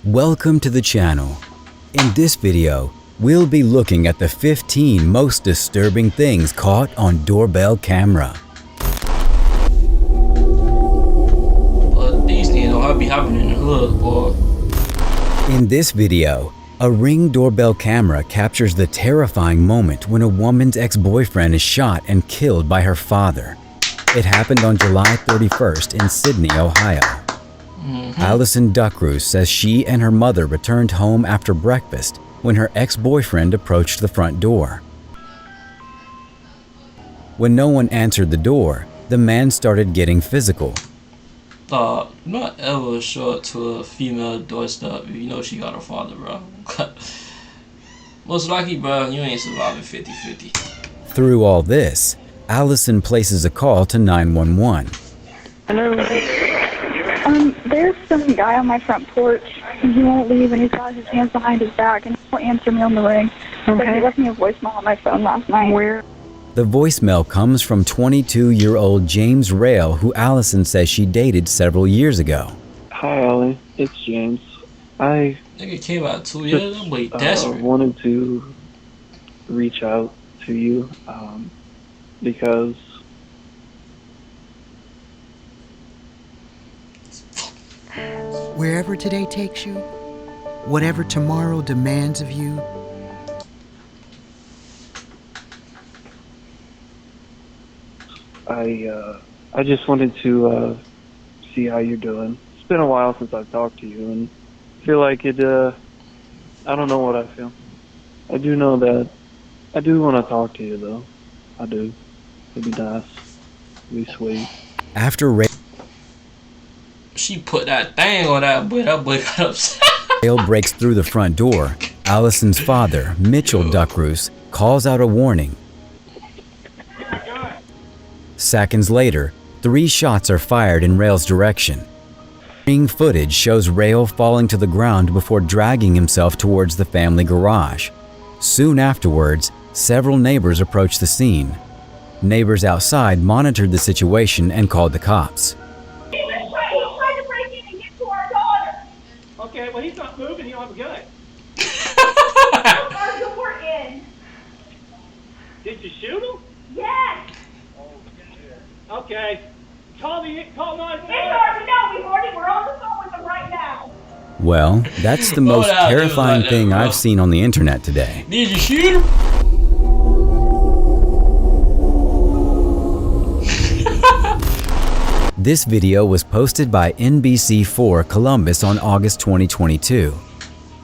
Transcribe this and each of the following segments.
Welcome to the channel. In this video, we'll be looking at the 15 most disturbing things caught on doorbell camera. These things don't be happening in the hood, boy. In this video, a Ring doorbell camera captures the terrifying moment when a woman's ex-boyfriend is shot and killed by her father. It happened on July 31st in Sydney, Ohio. Allison Duckroos says she and her mother returned home after breakfast when her ex-boyfriend approached the front door. When no one answered the door, the man started getting physical. Not ever show up to a female doorstep if you know she got her father, bro. Most likely, bro, you ain't surviving 50-50. Through all this, Allison places a call to 911. Hello. There's some guy on my front porch, and he won't leave, and he's got his hands behind his back, and he won't answer me on the ring. Okay. But he left me a voicemail on my phone last night. Where? The voicemail comes from 22-year-old James Rail, who Allison says she dated several years ago. Hi, Allie. It's James. I Nigga came out 2 years. I'm like desperate. Wanted to reach out to you because wherever today takes you, whatever tomorrow demands of you, I just wanted to see how you're doing. It's been a while since I've talked to you, and I feel like it. I don't know what I feel. I do know that I do want to talk to you, though. I do. It'd be nice. It'd be sweet. After Rail She put that thing on that boy got upset. breaks through the front door, Allison's father, Mitchell Duckroos, calls out a warning. Seconds later, 3 shots are fired in Rail's direction. Ring footage shows Rail falling to the ground before dragging himself towards the family garage. Soon afterwards, several neighbors approached the scene. Neighbors outside monitored the situation and called the cops. He's trying to break in and get to our daughter. Okay, well, he's not moving. He'll have a gun. Our door in. Did you shoot him? Yes. Okay. Call 911. We're on the phone with them right now. Well, that's the most terrifying thing I've seen on the internet today. Did you shoot him? This video was posted by NBC4 Columbus on August 2022.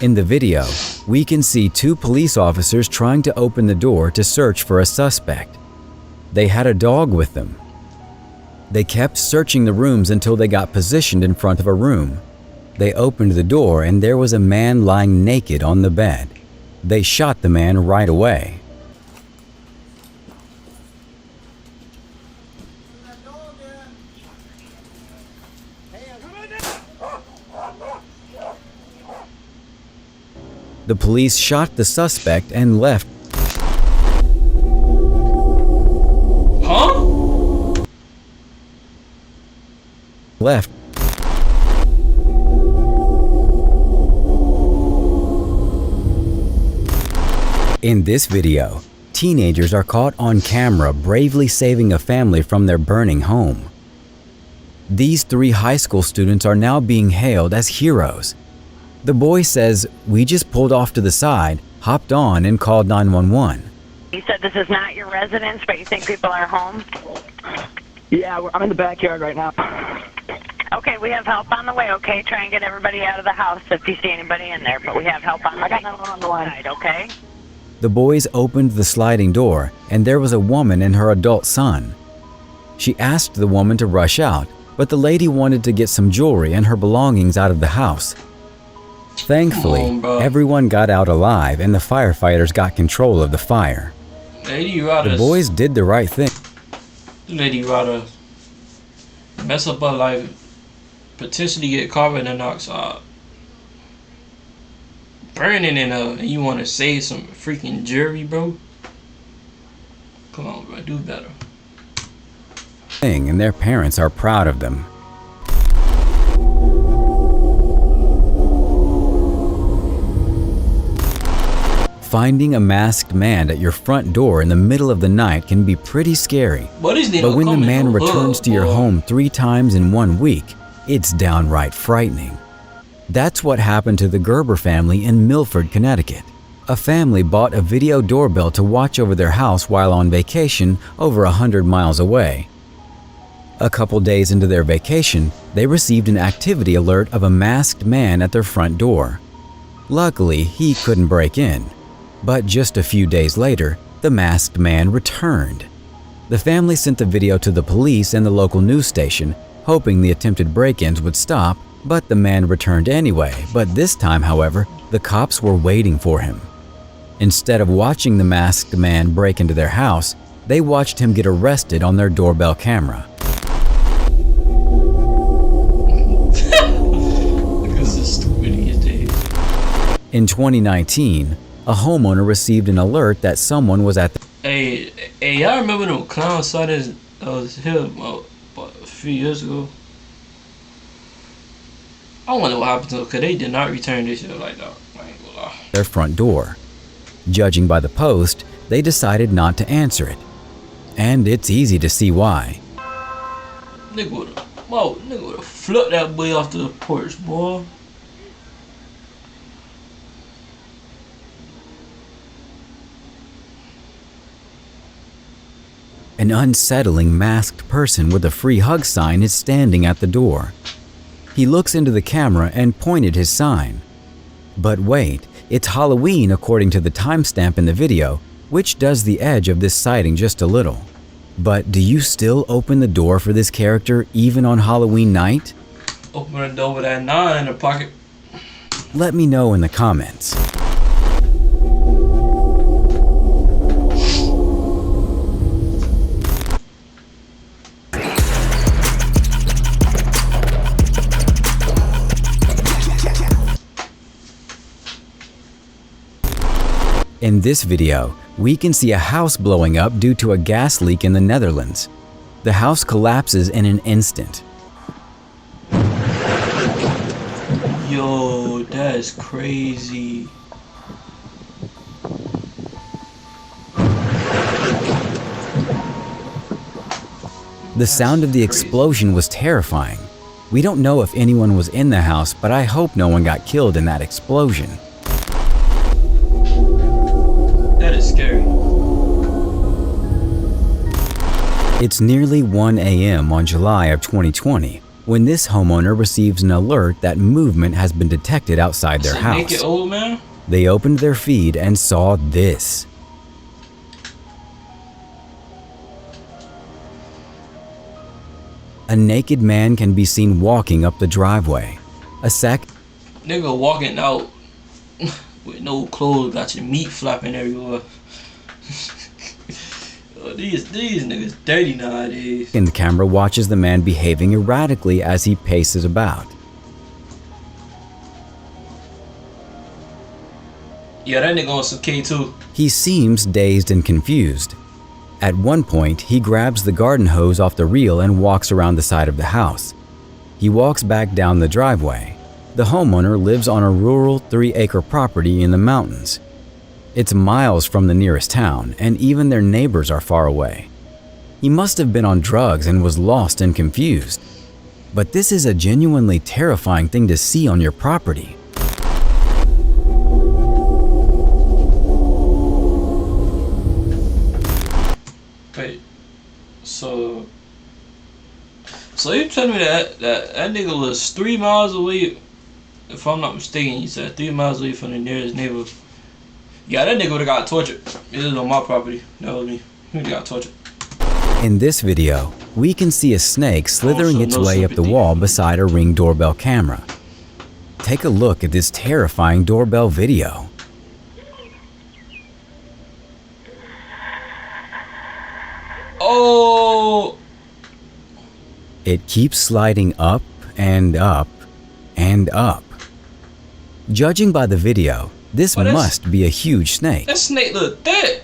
In the video, we can see 2 police officers trying to open the door to search for a suspect. They had a dog with them. They kept searching the rooms until they got positioned in front of a room. They opened the door and there was a man lying naked on the bed. They shot the man right away. The police shot the suspect and left. Huh? Left. In this video, teenagers are caught on camera bravely saving a family from their burning home. These 3 high school students are now being hailed as heroes. The boy says, "We just pulled off to the side, hopped on, and called 911. You said this is not your residence, but you think people are home? Yeah, I'm in the backyard right now. Okay, we have help on the way, okay? Try and get everybody out of the house if you see anybody in there, but we have help on the way. I got no one on the line. Okay? The boys opened the sliding door, and there was a woman and her adult son. She asked the woman to rush out, but the lady wanted to get some jewelry and her belongings out of the house. Thankfully, everyone got out alive and the firefighters got control of the fire. The boys did the right thing. The lady rather mess up her life, potentially get carbon monoxide, burning in her, and you want to save some freaking jewelry, bro? Come on, bro, do better. And their parents are proud of them. Finding a masked man at your front door in the middle of the night can be pretty scary. But when the man returns to your home 3 times in 1 week, it's downright frightening. That's what happened to the Gerber family in Milford, Connecticut. A family bought a video doorbell to watch over their house while on vacation over 100 miles away. A couple days into their vacation, they received an activity alert of a masked man at their front door. Luckily, he couldn't break in. But just a few days later, the masked man returned. The family sent the video to the police and the local news station, hoping the attempted break-ins would stop, but the man returned anyway. But this time, however, the cops were waiting for him. Instead of watching the masked man break into their house, they watched him get arrested on their doorbell camera. This is stupid these days. In 2019, a homeowner received an alert that someone was at the Hey, y'all remember them clown sightings that was here about a few years ago? I wonder what happened to them, because they did not return this shit like that. I ain't gonna lie. their front door. Judging by the post, they decided not to answer it. And it's easy to see why. Nigga would've flipped that boy off the porch, boy. An unsettling masked person with a free hug sign is standing at the door. He looks into the camera and pointed his sign. But wait, it's Halloween according to the timestamp in the video, which does the edge of this sighting just a little. But do you still open the door for this character even on Halloween night? Open the door with that 9 in the pocket. Let me know in the comments. In this video, we can see a house blowing up due to a gas leak in the Netherlands. The house collapses in an instant. Yo, that is crazy. The sound of the explosion was terrifying. We don't know if anyone was in the house, but I hope no one got killed in that explosion. That is scary. It's nearly 1 a.m. on July of 2020 when this homeowner receives an alert that movement has been detected outside their house. Naked old man? They opened their feed and saw this. A naked man can be seen walking up the driveway. Nigga walking out with no clothes, got your meat flapping everywhere. These niggas dirty nowadays. And the camera watches the man behaving erratically as he paces about. Yeah, that nigga on some K2. He seems dazed and confused. At one point, he grabs the garden hose off the reel and walks around the side of the house. He walks back down the driveway. The homeowner lives on a rural 3-acre property in the mountains. It's miles from the nearest town, and even their neighbors are far away. He must have been on drugs and was lost and confused. But this is a genuinely terrifying thing to see on your property. Wait, so you telling me that nigga was 3 miles away? If I'm not mistaken, you said 3 miles away from the nearest neighbor. Yeah, that nigga would've got tortured. It was on my property. That was me. He would've got tortured. In this video, we can see a snake slithering its way up the wall beside a Ring doorbell camera. Take a look at this terrifying doorbell video. Oh! It keeps sliding up and up and up. Judging by the video, this must be a huge snake. That snake look thick.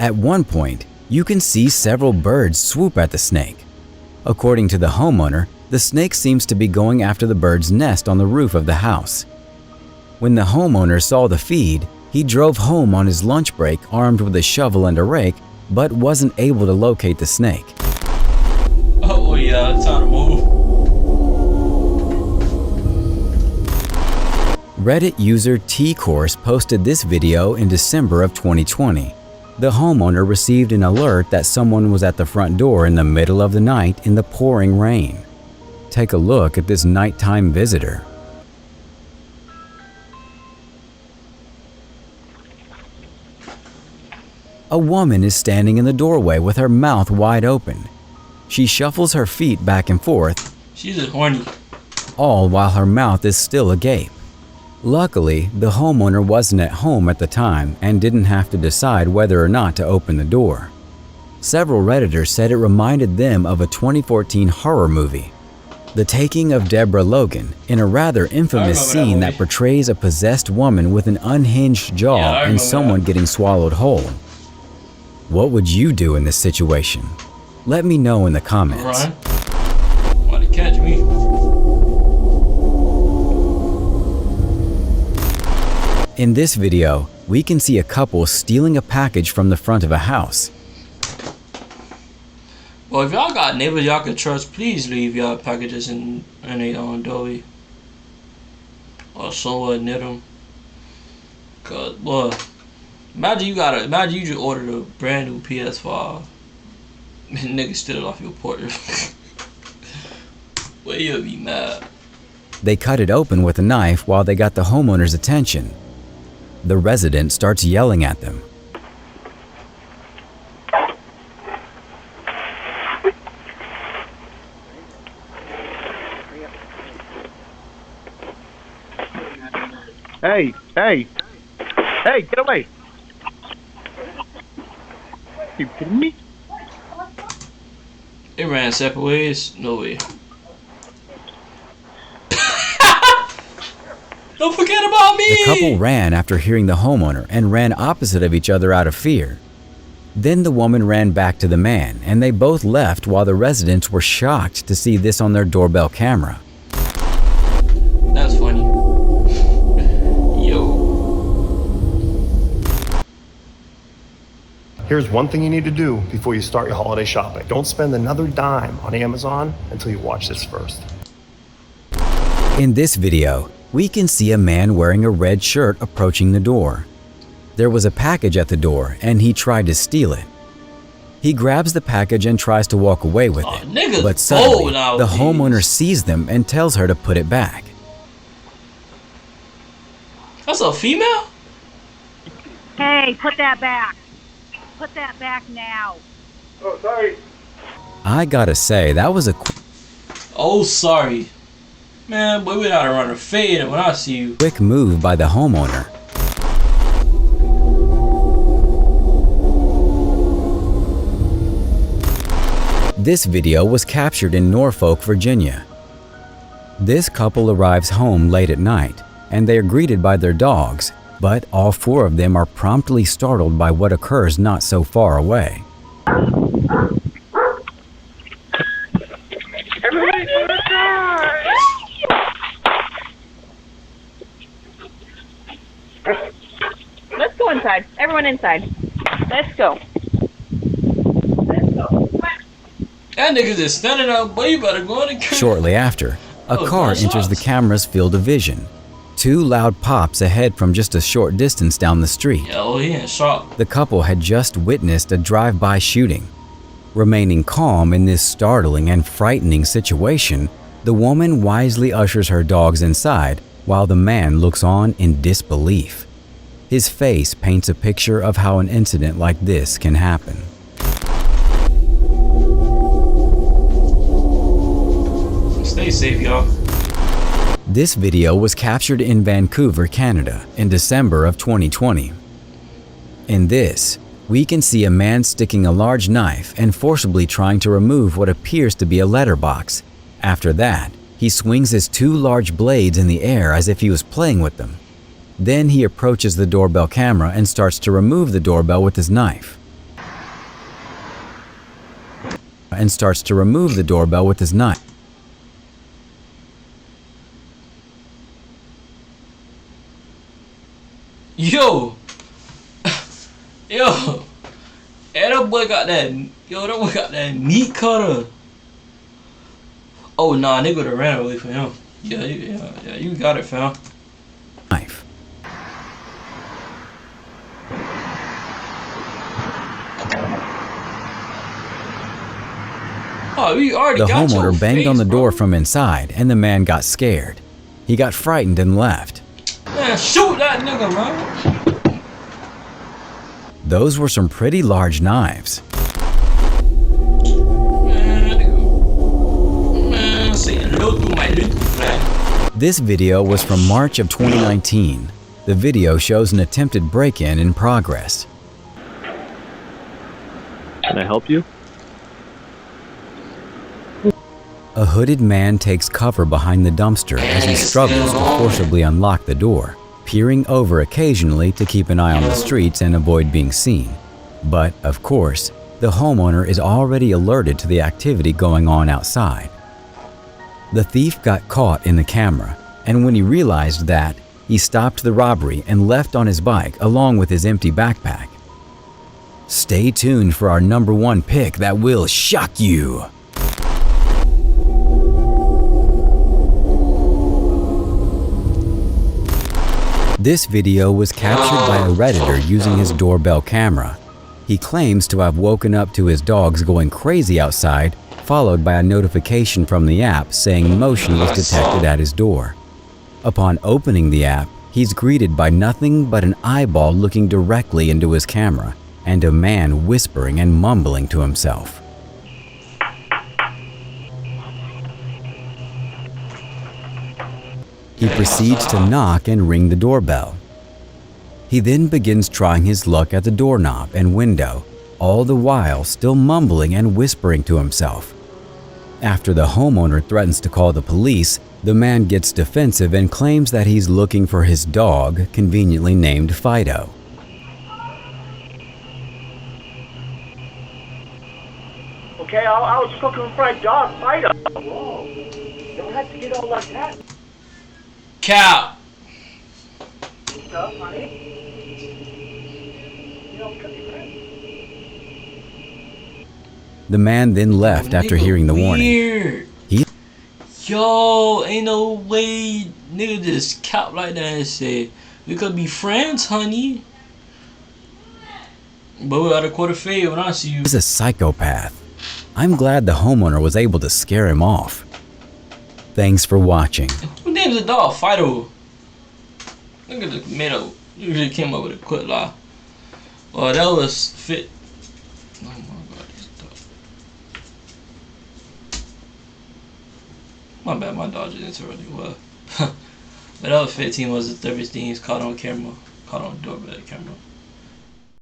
At one point, you can see several birds swoop at the snake. According to the homeowner, The snake seems to be going after the bird's nest on the roof of the house. When the homeowner saw the feed, he drove home on his lunch break armed with a shovel and a rake, but wasn't able to locate the snake. Oh yeah, it's time to move. Reddit user T-Course posted this video in December of 2020. The homeowner received an alert that someone was at the front door in the middle of the night in the pouring rain. Take a look at this nighttime visitor. A woman is standing in the doorway with her mouth wide open. She shuffles her feet back and forth, She's just horny. all while her mouth is still agape. Luckily, the homeowner wasn't at home at the time and didn't have to decide whether or not to open the door. Several Redditors said it reminded them of a 2014 horror movie, The Taking of Deborah Logan, in a rather infamous scene that portrays a possessed woman with an unhinged jaw and someone getting swallowed whole. What would you do in this situation? Let me know in the comments. Run. Why'd he catch me? In this video, we can see a couple stealing a package from the front of a house. Well, if y'all got neighbors y'all can trust, please leave y'all packages in a doorway or somewhere near them. Cause boy, imagine you just ordered a brand new PS5 and nigga steal it off your porch. Well, you'll be mad. They cut it open with a knife while they got the homeowner's attention. The resident starts yelling at them. Hey, get away! You kidding me? They ran separate ways? No way. Don't forget about me! The couple ran after hearing the homeowner and ran opposite of each other out of fear. Then the woman ran back to the man, and they both left while the residents were shocked to see this on their doorbell camera. That's funny. Yo. Here's one thing you need to do before you start your holiday shopping. Don't spend another dime on Amazon until you watch this first. In this video, we can see a man wearing a red shirt approaching the door. There was a package at the door and he tried to steal it. He grabs the package and tries to walk away with it, but suddenly the homeowner sees them and tells her to put it back. That's a female? Hey, put that back. Put that back now. Oh, sorry. I gotta say, that was a Oh, sorry. Man, boy, we gotta run a fade when I see you. quick move by the homeowner. This video was captured in Norfolk, Virginia. This couple arrives home late at night, and they are greeted by their dogs, but all four of them are promptly startled by what occurs not so far away. Let's go inside. Everyone inside. Let's go. That nigga's just standing up, boy, you better go in and Shortly after, a car enters the camera's field of vision. Two loud pops ahead from just a short distance down the street. Yo, he ain't shot. The couple had just witnessed a drive-by shooting. Remaining calm in this startling and frightening situation, the woman wisely ushers her dogs inside while the man looks on in disbelief. His face paints a picture of how an incident like this can happen. Stay safe, y'all. This video was captured in Vancouver, Canada in December of 2020. In this, we can see a man sticking a large knife and forcibly trying to remove what appears to be a letterbox. After that, he swings his two large blades in the air as if he was playing with them. Then he approaches the doorbell camera and starts to remove the doorbell with his knife. that boy got that. Yo, that boy got that meat cutter. Oh nah, nigga would've ran away from him. Yeah, you got it, fam. Knife. Oh, we already The got your homeowner banged face, on the door bro. from inside, and the man got scared. He got frightened and left. Man, shoot that nigga, man. Those were some pretty large knives. Man, say hello to my little friend. This video was from March of 2019. The video shows an attempted break-in in progress. Can I help you? A hooded man takes cover behind the dumpster as he struggles to forcibly unlock the door, peering over occasionally to keep an eye on the streets and avoid being seen. But, of course, the homeowner is already alerted to the activity going on outside. The thief got caught in the camera, and when he realized that, he stopped the robbery and left on his bike along with his empty backpack. Stay tuned for our #1 pick that will shock you. This video was captured by a Redditor using his doorbell camera. He claims to have woken up to his dogs going crazy outside, followed by a notification from the app saying motion was detected at his door. Upon opening the app, he's greeted by nothing but an eyeball looking directly into his camera and a man whispering and mumbling to himself. He proceeds to knock and ring the doorbell. He then begins trying his luck at the doorknob and window, all the while still mumbling and whispering to himself. After the homeowner threatens to call the police, the man gets defensive and claims that he's looking for his dog, conveniently named Fido. Okay, I was just looking for my dog, Fido. Whoa. You don't have to get all like that. Cap. What's up, honey? You know, could be friends. The man then left after Nigga hearing the warning. weird. Yo, ain't no way nigga just cap like that and say, we could be friends, honey. But we got a quarter fade when I see you. He's a psychopath. I'm glad the homeowner was able to scare him off. Thanks for watching. Who names the dog Fido? Look at the tomato. Usually came up with a quick lie. Well, that was fit. Oh my god, this dog. My bad, my dog just didn't really well. But that was 15 was the 13 caught on camera. Caught on doorbell camera.